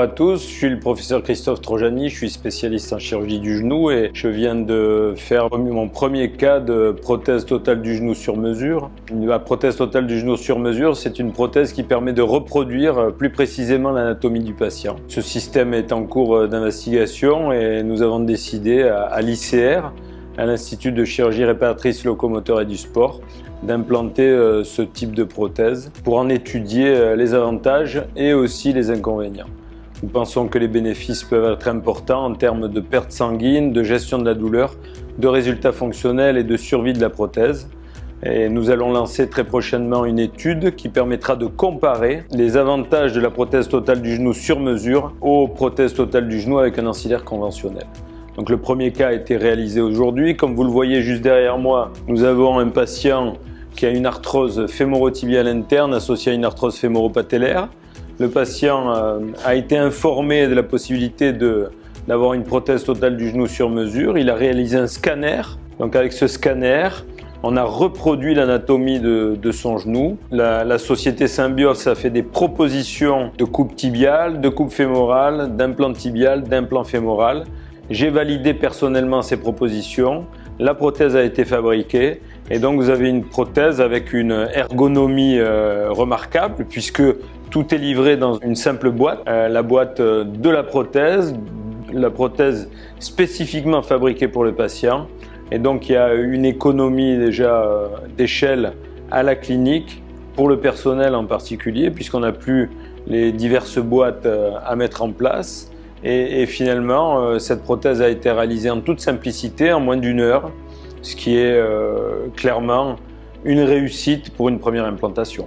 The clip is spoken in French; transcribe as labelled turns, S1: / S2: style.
S1: à tous, je suis le professeur Christophe Trojani, je suis spécialiste en chirurgie du genou et je viens de faire mon premier cas de prothèse totale du genou sur mesure. La prothèse totale du genou sur mesure, c'est une prothèse qui permet de reproduire plus précisément l'anatomie du patient. Ce système est en cours d'investigation et nous avons décidé à l'ICR, à l'Institut de chirurgie réparatrice locomoteur et du sport, d'implanter ce type de prothèse pour en étudier les avantages et aussi les inconvénients. Nous pensons que les bénéfices peuvent être importants en termes de perte sanguine, de gestion de la douleur, de résultats fonctionnels et de survie de la prothèse. Et nous allons lancer très prochainement une étude qui permettra de comparer les avantages de la prothèse totale du genou sur mesure aux prothèses totales du genou avec un ancillaire conventionnel. Donc le premier cas a été réalisé aujourd'hui. Comme vous le voyez juste derrière moi, nous avons un patient qui a une arthrose fémorotibiale interne associée à une arthrose fémoro-patellaire. Le patient a été informé de la possibilité d'avoir une prothèse totale du genou sur mesure. Il a réalisé un scanner. Donc avec ce scanner, on a reproduit l'anatomie de son genou. La société Symbios a fait des propositions de coupe tibiale, de coupe fémorale, d'implant tibial, d'implant fémoral. J'ai validé personnellement ces propositions, la prothèse a été fabriquée et donc vous avez une prothèse avec une ergonomie remarquable puisque tout est livré dans une simple boîte, la boîte de la prothèse spécifiquement fabriquée pour le patient et donc il y a une économie déjà d'échelle à la clinique pour le personnel en particulier puisqu'on n'a plus les diverses boîtes à mettre en place. Et finalement, cette prothèse a été réalisée en toute simplicité, en moins d'1 heure, ce qui est clairement une réussite pour une première implantation.